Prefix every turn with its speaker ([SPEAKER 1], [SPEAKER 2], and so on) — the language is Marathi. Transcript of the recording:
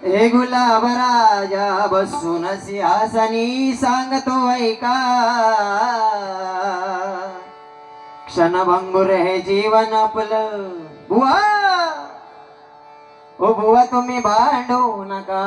[SPEAKER 1] हे गुलाब राजा बसून सिंहासनी सांगतो ऐका, क्षणभंगुर हे जीवन आपलं बुवा, ओ बुवा तुम्ही भांडू नका.